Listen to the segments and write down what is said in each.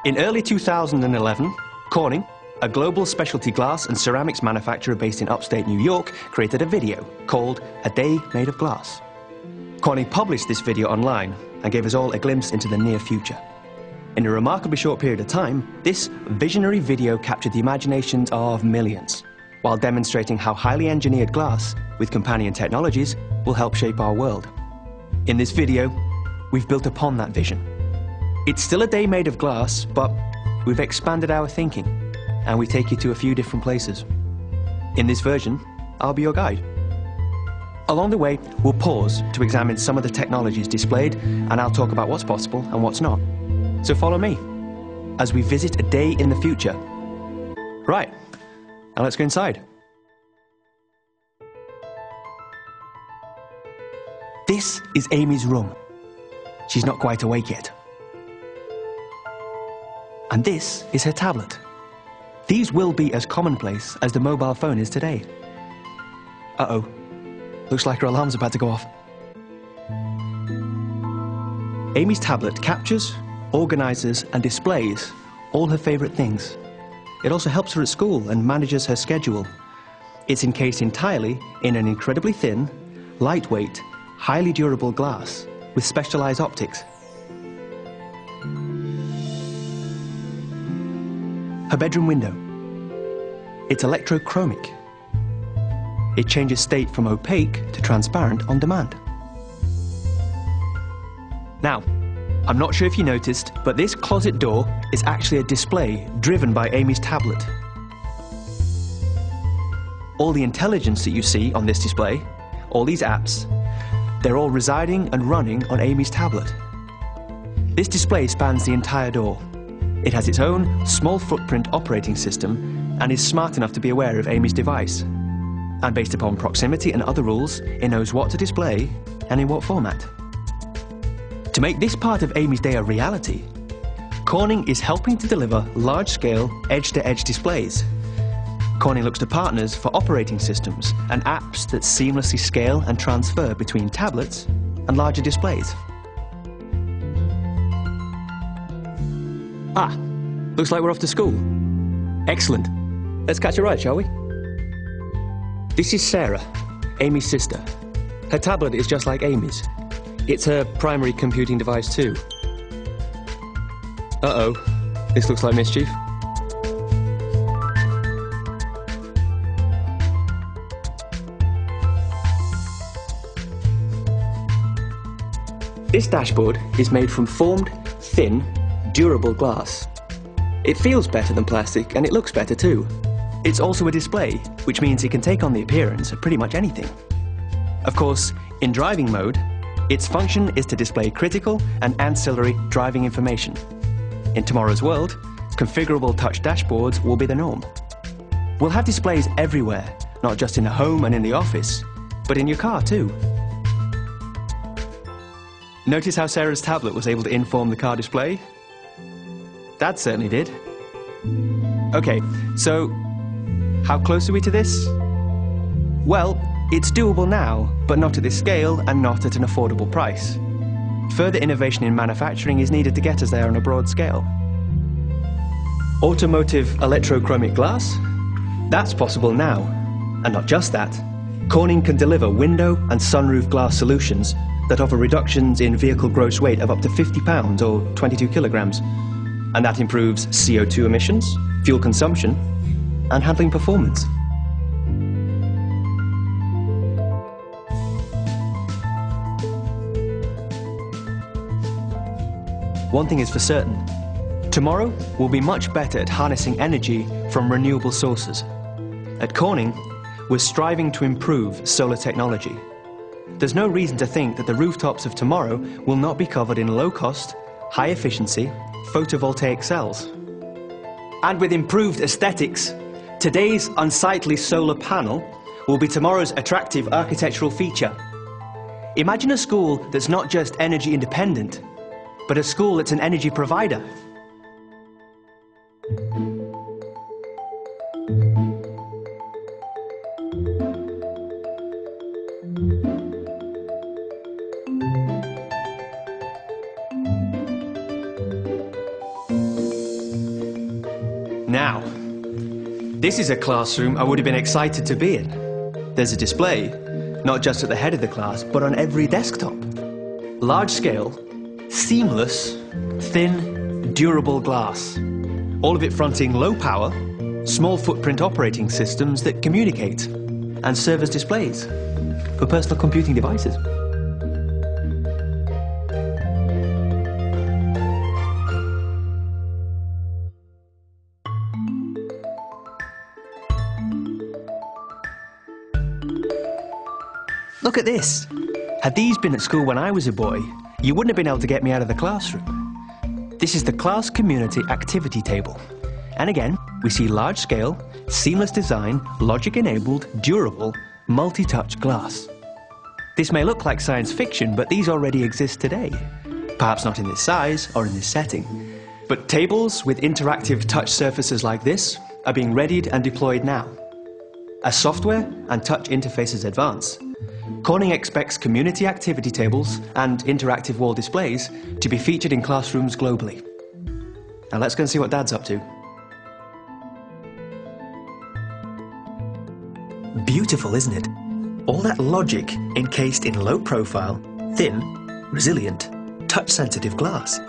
In early 2011, Corning, a global specialty glass and ceramics manufacturer based in upstate New York, created a video called A Day Made of Glass. Corning published this video online and gave us all a glimpse into the near future. In a remarkably short period of time, this visionary video captured the imaginations of millions, while demonstrating how highly engineered glass, with companion technologies, will help shape our world. In this video, we've built upon that vision. It's still a day made of glass, but we've expanded our thinking, and we take you to a few different places. In this version, I'll be your guide. Along the way, we'll pause to examine some of the technologies displayed, and I'll talk about what's possible and what's not. So follow me as we visit a day in the future. Right, now let's go inside. This is Amy's room. She's not quite awake yet. And this is her tablet. These will be as commonplace as the mobile phone is today. Uh-oh. Looks like her alarm's about to go off. Amy's tablet captures, organizes, and displays all her favorite things. It also helps her at school and manages her schedule. It's encased entirely in an incredibly thin, lightweight, highly durable glass with specialized optics. Her bedroom window. It's electrochromic. It changes state from opaque to transparent on demand. Now, I'm not sure if you noticed, but this closet door is actually a display driven by Amy's tablet. All the intelligence that you see on this display, all these apps, they're all residing and running on Amy's tablet. This display spans the entire door. It has its own small footprint operating system and is smart enough to be aware of Amy's device. And based upon proximity and other rules, it knows what to display and in what format. To make this part of Amy's day a reality, Corning is helping to deliver large-scale, edge-to-edge displays. Corning looks to partners for operating systems and apps that seamlessly scale and transfer between tablets and larger displays. Ah, looks like we're off to school. Excellent. Let's catch a ride, shall we? This is Sarah, Amy's sister. Her tablet is just like Amy's. It's her primary computing device too. Uh-oh, this looks like mischief. This dashboard is made from formed, thin, durable glass. It feels better than plastic and it looks better too. It's also a display, which means it can take on the appearance of pretty much anything. Of course, in driving mode, its function is to display critical and ancillary driving information. In tomorrow's world, configurable touch dashboards will be the norm. We'll have displays everywhere, not just in the home and in the office, but in your car too. Notice how Sarah's tablet was able to inform the car display? Dad certainly did. Okay, so how close are we to this? Well, it's doable now, but not at this scale and not at an affordable price. Further innovation in manufacturing is needed to get us there on a broad scale. Automotive electrochromic glass? That's possible now. And not just that. Corning can deliver window and sunroof glass solutions that offer reductions in vehicle gross weight of up to 50 pounds or 22 kilograms. And that improves CO2 emissions, fuel consumption, and handling performance. One thing is for certain. Tomorrow will be much better at harnessing energy from renewable sources. At Corning, we're striving to improve solar technology. There's no reason to think that the rooftops of tomorrow will not be covered in low-cost, high-efficiency photovoltaic cells. And with improved aesthetics, today's unsightly solar panel will be tomorrow's attractive architectural feature. Imagine a school that's not just energy independent, but a school that's an energy provider. Now, this is a classroom I would have been excited to be in. There's a display, not just at the head of the class, but on every desktop. Large scale, seamless, thin, durable glass. All of it fronting low power, small footprint operating systems that communicate and serve as displays for personal computing devices. Look at this. Had these been at school when I was a boy, you wouldn't have been able to get me out of the classroom. This is the Class Community Activity Table. And again, we see large-scale, seamless design, logic-enabled, durable, multi-touch glass. This may look like science fiction, but these already exist today. Perhaps not in this size or in this setting. But tables with interactive touch surfaces like this are being readied and deployed now. As software and touch interfaces advance, Corning expects community activity tables and interactive wall displays to be featured in classrooms globally. Now let's go and see what Dad's up to. Beautiful, isn't it? All that logic encased in low-profile, thin, resilient, touch-sensitive glass.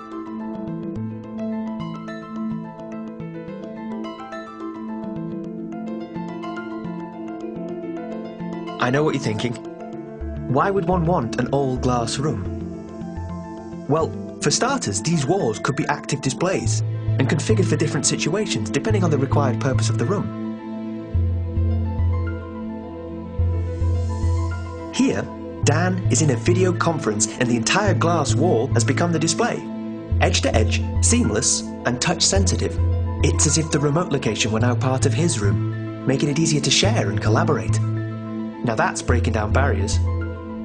I know what you're thinking. Why would one want an all-glass room? Well, for starters, these walls could be active displays and configured for different situations depending on the required purpose of the room. Here, Dan is in a video conference and the entire glass wall has become the display. Edge-to-edge, seamless, and touch-sensitive. It's as if the remote location were now part of his room, making it easier to share and collaborate. Now that's breaking down barriers.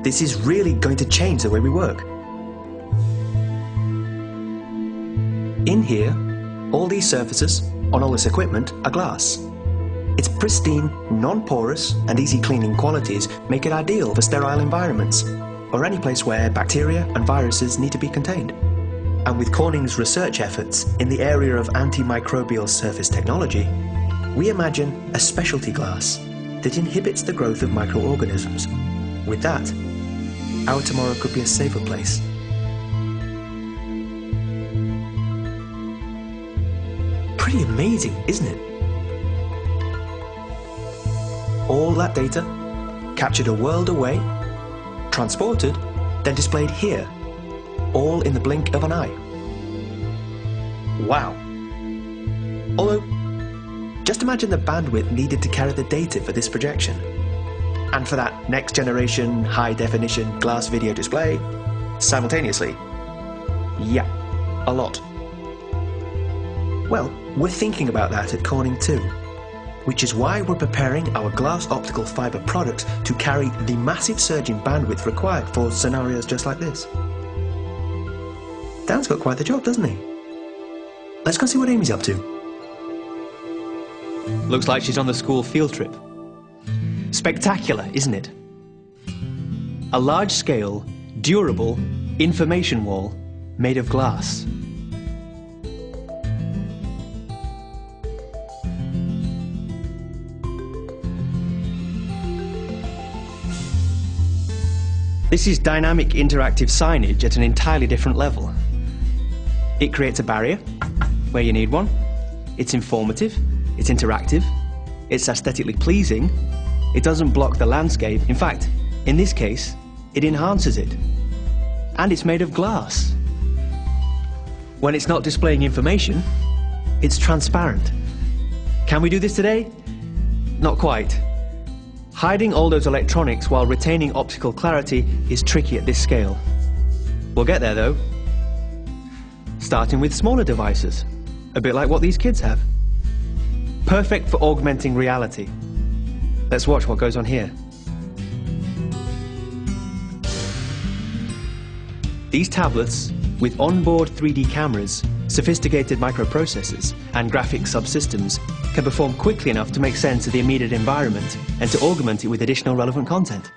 This is really going to change the way we work. In here, all these surfaces on all this equipment are glass. Its pristine, non-porous and easy cleaning qualities make it ideal for sterile environments or any place where bacteria and viruses need to be contained. And with Corning's research efforts in the area of antimicrobial surface technology, we imagine a specialty glass that inhibits the growth of microorganisms. With that, our tomorrow could be a safer place. Pretty amazing, isn't it? All that data, captured a world away, transported, then displayed here, all in the blink of an eye. Wow. Although, just imagine the bandwidth needed to carry the data for this projection. And for that next generation high-definition glass video display, simultaneously. Yeah, a lot. Well, we're thinking about that at Corning too, which is why we're preparing our glass optical fiber products to carry the massive surge in bandwidth required for scenarios just like this. Dan's got quite the job, doesn't he? Let's go see what Amy's up to. Looks like she's on the school field trip. Spectacular, isn't it? A large-scale, durable information wall made of glass. This is dynamic interactive signage at an entirely different level. It creates a barrier where you need one. It's informative, it's interactive, it's aesthetically pleasing. It doesn't block the landscape. In fact, in this case, it enhances it. And it's made of glass. When it's not displaying information, it's transparent. Can we do this today? Not quite. Hiding all those electronics while retaining optical clarity is tricky at this scale. We'll get there though. Starting with smaller devices, a bit like what these kids have. Perfect for augmenting reality. Let's watch what goes on here. These tablets, with onboard 3D cameras, sophisticated microprocessors, and graphic subsystems, can perform quickly enough to make sense of the immediate environment and to augment it with additional relevant content.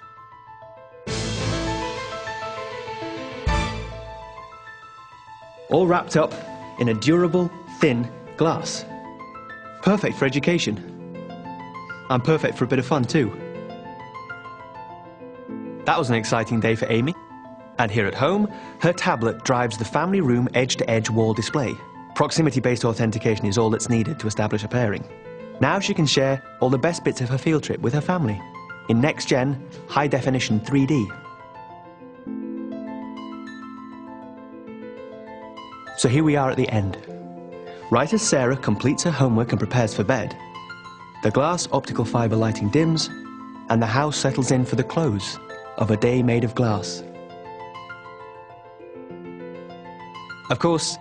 All wrapped up in a durable, thin glass. Perfect for education. And perfect for a bit of fun too. That was an exciting day for Amy. And here at home, her tablet drives the family room edge-to-edge wall display. Proximity-based authentication is all that's needed to establish a pairing. Now she can share all the best bits of her field trip with her family in next-gen, high-definition 3D. So here we are at the end. Right as Sarah completes her homework and prepares for bed, the glass optical fibre lighting dims, and the house settles in for the close of A Day Made of Glass. Of course,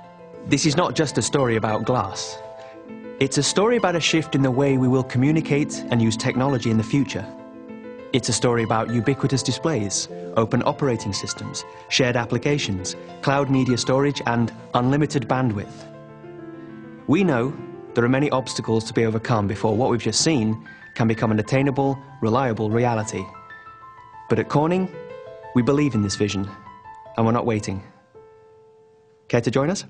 this is not just a story about glass. It's a story about a shift in the way we will communicate and use technology in the future. It's a story about ubiquitous displays, open operating systems, shared applications, cloud media storage, and unlimited bandwidth. We know there are many obstacles to be overcome before what we've just seen can become an attainable, reliable reality. But at Corning, we believe in this vision, and we're not waiting. Care to join us?